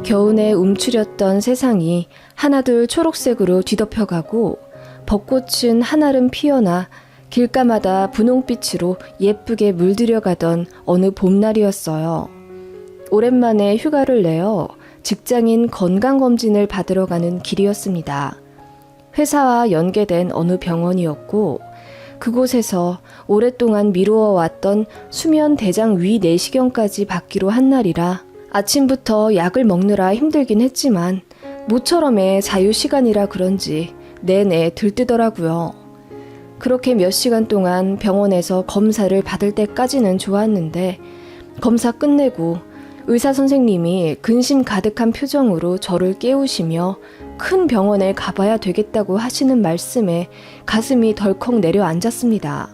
겨우내 움츠렸던 세상이 하나둘 초록색으로 뒤덮여가고 벚꽃은 한아름 피어나 길가마다 분홍빛으로 예쁘게 물들여가던 어느 봄날이었어요. 오랜만에 휴가를 내어 직장인 건강검진을 받으러 가는 길이었습니다. 회사와 연계된 어느 병원이었고 그곳에서 오랫동안 미루어왔던 수면 대장 위 내시경까지 받기로 한 날이라 아침부터 약을 먹느라 힘들긴 했지만 모처럼의 자유시간이라 그런지 내내 들뜨더라고요. 그렇게 몇 시간 동안 병원에서 검사를 받을 때까지는 좋았는데 검사 끝내고 의사 선생님이 근심 가득한 표정으로 저를 깨우시며 큰 병원에 가봐야 되겠다고 하시는 말씀에 가슴이 덜컥 내려앉았습니다.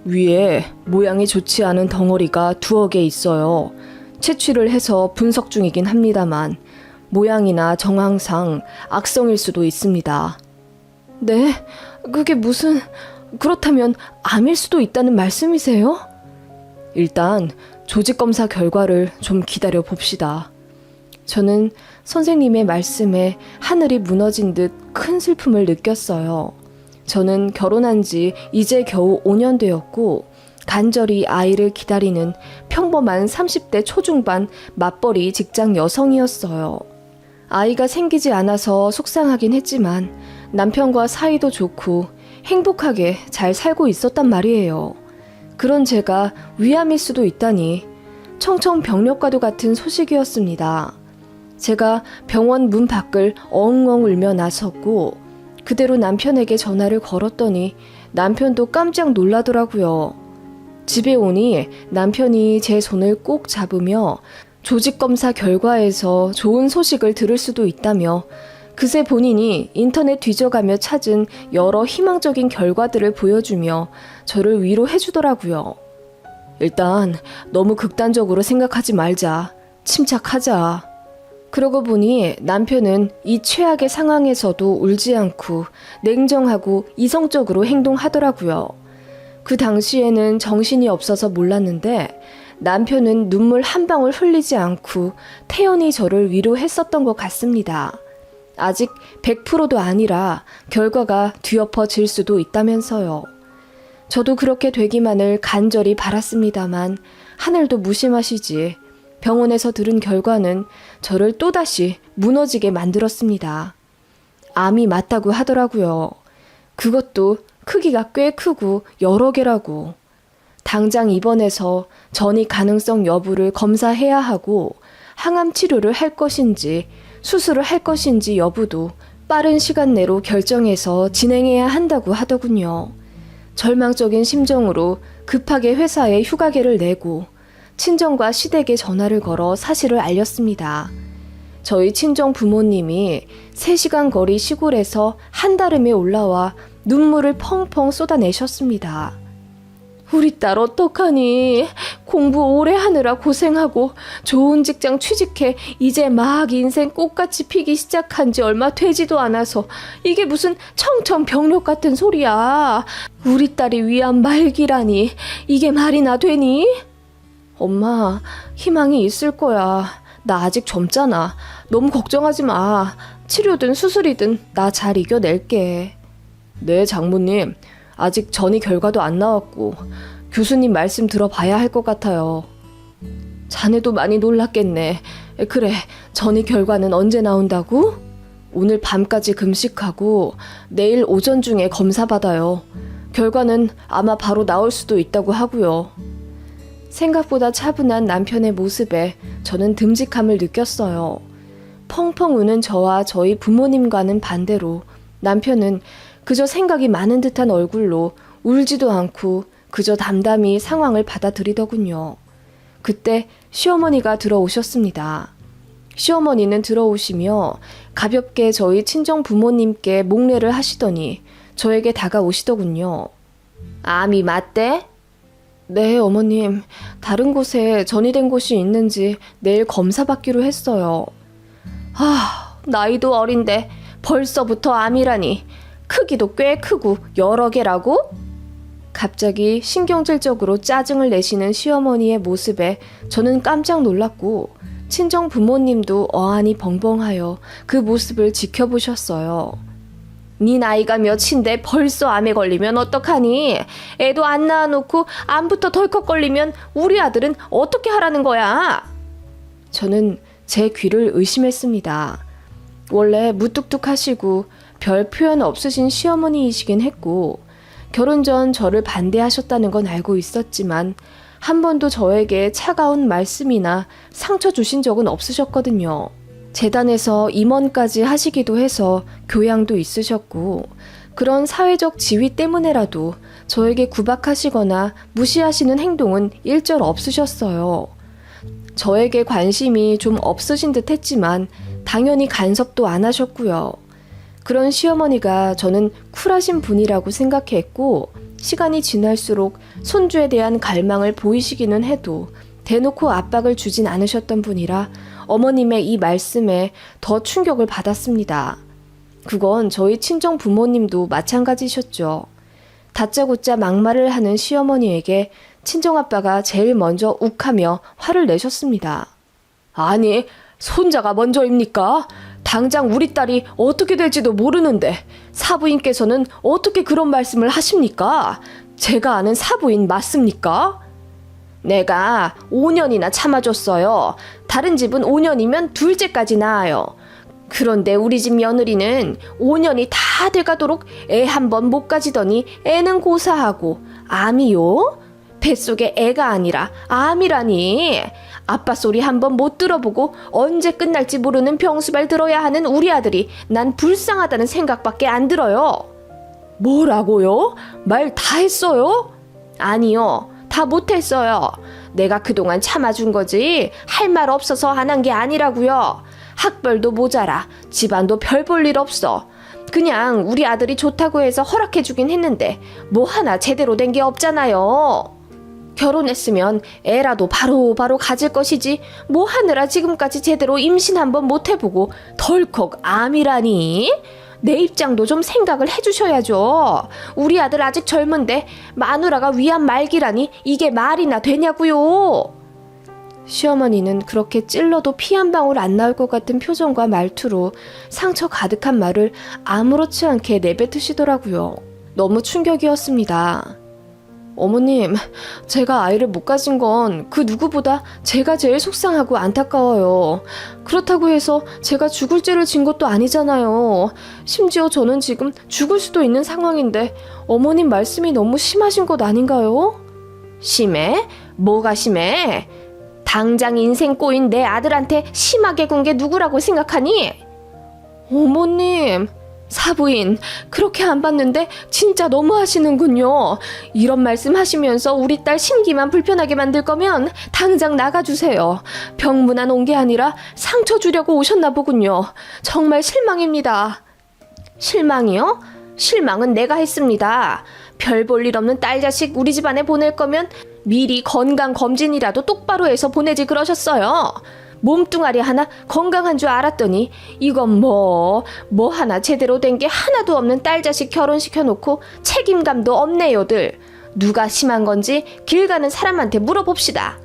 위에 모양이 좋지 않은 덩어리가 두어 개 있어요. 채취를 해서 분석 중이긴 합니다만 모양이나 정황상 악성일 수도 있습니다. 네? 그게 무슨... 그렇다면 암일 수도 있다는 말씀이세요? 일단 조직검사 결과를 좀 기다려 봅시다. 저는 선생님의 말씀에 하늘이 무너진 듯 큰 슬픔을 느꼈어요. 저는 결혼한 지 이제 겨우 5년 되었고 간절히 아이를 기다리는 평범한 30대 초중반 맞벌이 직장 여성이었어요. 아이가 생기지 않아서 속상하긴 했지만 남편과 사이도 좋고 행복하게 잘 살고 있었단 말이에요. 그런 제가 위암일 수도 있다니 청천벽력과도 같은 소식이었습니다. 제가 병원 문 밖을 엉엉 울며 나섰고 그대로 남편에게 전화를 걸었더니 남편도 깜짝 놀라더라고요. 집에 오니 남편이 제 손을 꼭 잡으며 조직검사 결과에서 좋은 소식을 들을 수도 있다며 그새 본인이 인터넷 뒤져가며 찾은 여러 희망적인 결과들을 보여주며 저를 위로해주더라고요. 일단 너무 극단적으로 생각하지 말자. 침착하자. 그러고 보니 남편은 이 최악의 상황에서도 울지 않고 냉정하고 이성적으로 행동하더라고요. 그 당시에는 정신이 없어서 몰랐는데 남편은 눈물 한 방울 흘리지 않고 태연히 저를 위로했었던 것 같습니다. 아직 100%도 아니라 결과가 뒤엎어질 수도 있다면서요. 저도 그렇게 되기만을 간절히 바랐습니다만 하늘도 무심하시지 병원에서 들은 결과는 저를 또다시 무너지게 만들었습니다. 암이 맞다고 하더라고요. 그것도 크기가 꽤 크고 여러 개라고. 당장 입원해서 전이 가능성 여부를 검사해야 하고 항암 치료를 할 것인지 수술을 할 것인지 여부도 빠른 시간 내로 결정해서 진행해야 한다고 하더군요. 절망적인 심정으로 급하게 회사에 휴가계를 내고 친정과 시댁에 전화를 걸어 사실을 알렸습니다. 저희 친정 부모님이 3시간 거리 시골에서 한달음에 올라와 눈물을 펑펑 쏟아내셨습니다. 우리 딸 어떡하니? 공부 오래 하느라 고생하고 좋은 직장 취직해 이제 막 인생 꽃같이 피기 시작한 지 얼마 되지도 않아서 이게 무슨 청천벽력 같은 소리야. 우리 딸이 위암 말기라니 이게 말이나 되니? 엄마, 희망이 있을 거야. 나 아직 젊잖아. 너무 걱정하지 마. 치료든 수술이든 나 잘 이겨낼게. 네, 장모님. 아직 전이 결과도 안 나왔고 교수님 말씀 들어봐야 할 것 같아요. 자네도 많이 놀랐겠네. 그래, 전이 결과는 언제 나온다고? 오늘 밤까지 금식하고 내일 오전 중에 검사 받아요. 결과는 아마 바로 나올 수도 있다고 하고요. 생각보다 차분한 남편의 모습에 저는 듬직함을 느꼈어요. 펑펑 우는 저와 저희 부모님과는 반대로 남편은 그저 생각이 많은 듯한 얼굴로 울지도 않고 그저 담담히 상황을 받아들이더군요. 그때 시어머니가 들어오셨습니다. 시어머니는 들어오시며 가볍게 저희 친정 부모님께 목례를 하시더니 저에게 다가오시더군요. 암이 맞대? 네, 어머님. 다른 곳에 전이된 곳이 있는지 내일 검사 받기로 했어요. 나이도 어린데 벌써부터 암이라니. 크기도 꽤 크고 여러 개라고? 갑자기 신경질적으로 짜증을 내시는 시어머니의 모습에 저는 깜짝 놀랐고 친정 부모님도 어안이 벙벙하여 그 모습을 지켜보셨어요. 네 나이가 몇인데 벌써 암에 걸리면 어떡하니? 애도 안 낳아놓고 암부터 덜컥 걸리면 우리 아들은 어떻게 하라는 거야? 저는 제 귀를 의심했습니다. 원래 무뚝뚝하시고 별 표현 없으신 시어머니이시긴 했고 결혼 전 저를 반대하셨다는 건 알고 있었지만 한 번도 저에게 차가운 말씀이나 상처 주신 적은 없으셨거든요. 재단에서 임원까지 하시기도 해서 교양도 있으셨고 그런 사회적 지위 때문에라도 저에게 구박하시거나 무시하시는 행동은 일절 없으셨어요. 저에게 관심이 좀 없으신 듯 했지만 당연히 간섭도 안 하셨고요. 그런 시어머니가 저는 쿨하신 분이라고 생각했고 시간이 지날수록 손주에 대한 갈망을 보이시기는 해도 대놓고 압박을 주진 않으셨던 분이라 어머님의 이 말씀에 더 충격을 받았습니다. 그건 저희 친정 부모님도 마찬가지셨죠. 다짜고짜 막말을 하는 시어머니에게 친정아빠가 제일 먼저 욱하며 화를 내셨습니다. 아니, 손자가 먼저입니까? 당장 우리 딸이 어떻게 될지도 모르는데 사부인께서는 어떻게 그런 말씀을 하십니까? 제가 아는 사부인 맞습니까? 내가 5년이나 참아줬어요. 다른 집은 5년이면 둘째까지 낳아요. 그런데 우리 집 며느리는 5년이 다 돼가도록 애 한 번 못 가지더니 애는 고사하고 암이요? 뱃속에 애가 아니라 암이라니. 아빠 소리 한 번 못 들어보고 언제 끝날지 모르는 병수발 들어야 하는 우리 아들이 난 불쌍하다는 생각밖에 안 들어요. 뭐라고요? 말 다 했어요? 아니요. 다 못했어요. 내가 그동안 참아준 거지 할 말 없어서 안 한 게 아니라고요. 학벌도 모자라 집안도 별 볼 일 없어. 그냥 우리 아들이 좋다고 해서 허락해주긴 했는데 뭐 하나 제대로 된 게 없잖아요. 결혼했으면 애라도 바로 가질 것이지 뭐 하느라 지금까지 제대로 임신 한번 못 해보고 덜컥 암이라니. 내 입장도 좀 생각을 해주셔야죠. 우리 아들 아직 젊은데 마누라가 위암 말기라니 이게 말이나 되냐고요. 시어머니는 그렇게 찔러도 피 한 방울 안 나올 것 같은 표정과 말투로 상처 가득한 말을 아무렇지 않게 내뱉으시더라고요. 너무 충격이었습니다. 어머님, 제가 아이를 못 가진 건 그 누구보다 제가 제일 속상하고 안타까워요. 그렇다고 해서 제가 죽을 죄를 진 것도 아니잖아요. 심지어 저는 지금 죽을 수도 있는 상황인데 어머님 말씀이 너무 심하신 것 아닌가요? 심해? 뭐가 심해? 당장 인생 꼬인 내 아들한테 심하게 군 게 누구라고 생각하니? 어머님, 사부인 그렇게 안 봤는데 진짜 너무 하시는군요. 이런 말씀 하시면서 우리 딸 심기만 불편하게 만들 거면 당장 나가주세요. 병문안 온 게 아니라 상처 주려고 오셨나 보군요. 정말 실망입니다. 실망이요? 실망은 내가 했습니다. 별 볼 일 없는 딸 자식 우리 집안에 보낼 거면 미리 건강검진이라도 똑바로 해서 보내지 그러셨어요. 몸뚱아리 하나 건강한 줄 알았더니 이건 뭐 하나 제대로 된 게 하나도 없는 딸 자식 결혼시켜놓고 책임감도 없네요들. 누가 심한 건지 길 가는 사람한테 물어봅시다.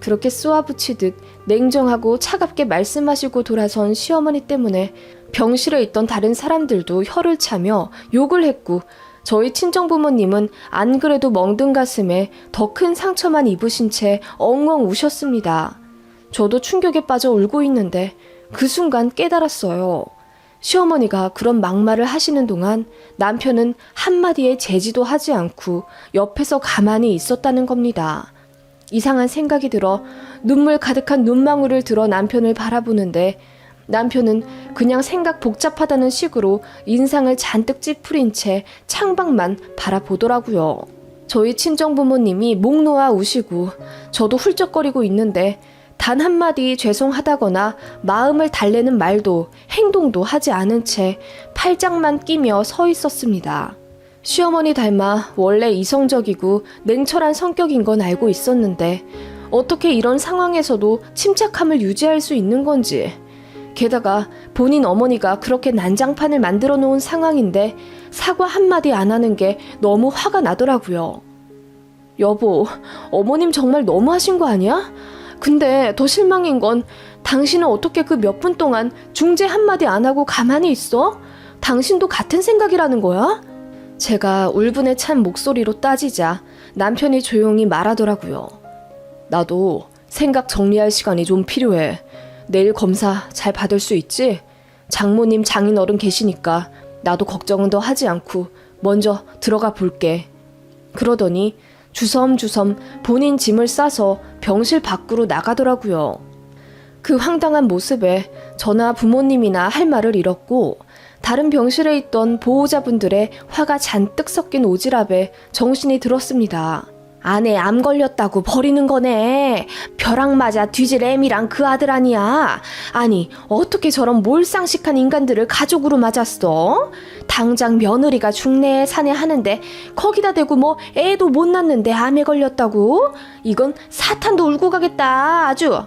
그렇게 쏘아붙이듯 냉정하고 차갑게 말씀하시고 돌아선 시어머니 때문에 병실에 있던 다른 사람들도 혀를 차며 욕을 했고 저희 친정부모님은 안 그래도 멍든 가슴에 더 큰 상처만 입으신 채 엉엉 우셨습니다. 저도 충격에 빠져 울고 있는데 그 순간 깨달았어요. 시어머니가 그런 막말을 하시는 동안 남편은 한마디의 제지도 하지 않고 옆에서 가만히 있었다는 겁니다. 이상한 생각이 들어 눈물 가득한 눈망울을 들어 남편을 바라보는데 남편은 그냥 생각 복잡하다는 식으로 인상을 잔뜩 찌푸린 채 창밖만 바라보더라고요. 저희 친정부모님이 목 놓아 우시고 저도 훌쩍거리고 있는데 단 한마디 죄송하다거나 마음을 달래는 말도 행동도 하지 않은 채 팔짱만 끼며 서 있었습니다. 시어머니 닮아 원래 이성적이고 냉철한 성격인 건 알고 있었는데 어떻게 이런 상황에서도 침착함을 유지할 수 있는 건지, 게다가 본인 어머니가 그렇게 난장판을 만들어 놓은 상황인데 사과 한마디 안 하는 게 너무 화가 나더라고요. 여보, 어머님 정말 너무하신 거 아니야? 근데 더 실망인 건 당신은 어떻게 그 몇 분 동안 중재 한마디 안 하고 가만히 있어? 당신도 같은 생각이라는 거야? 제가 울분에 찬 목소리로 따지자 남편이 조용히 말하더라고요. 나도 생각 정리할 시간이 좀 필요해. 내일 검사 잘 받을 수 있지? 장모님 장인어른 계시니까 나도 걱정은 더 하지 않고 먼저 들어가 볼게. 그러더니 주섬주섬 본인 짐을 싸서 병실 밖으로 나가더라고요. 그 황당한 모습에 저나 부모님이나 할 말을 잃었고 다른 병실에 있던 보호자분들의 화가 잔뜩 섞인 오지랖에 정신이 들었습니다. 아내 암 걸렸다고 버리는 거네. 벼락 맞아 뒤질 애미랑 그 아들 아니야. 아니 어떻게 저런 몰상식한 인간들을 가족으로 맞았어? 당장 며느리가 중내에 사내 하는데 거기다 대고 뭐 애도 못 낳는데 암에 걸렸다고? 이건 사탄도 울고 가겠다 아주.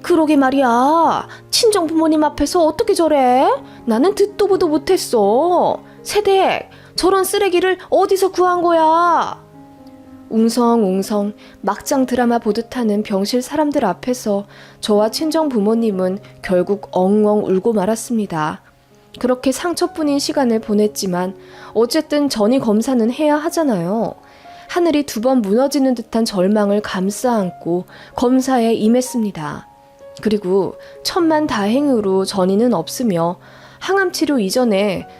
그러게 말이야. 친정 부모님 앞에서 어떻게 저래? 나는 듣도 보도 못했어. 세댁, 저런 쓰레기를 어디서 구한 거야? 웅성웅성 막장 드라마 보듯 하는 병실 사람들 앞에서 저와 친정 부모님은 결국 엉엉 울고 말았습니다. 그렇게 상처뿐인 시간을 보냈지만 어쨌든 전이 검사는 해야 하잖아요. 하늘이 두 번 무너지는 듯한 절망을 감싸 안고 검사에 임했습니다. 그리고 천만다행으로 전이는 없으며 항암치료 이전에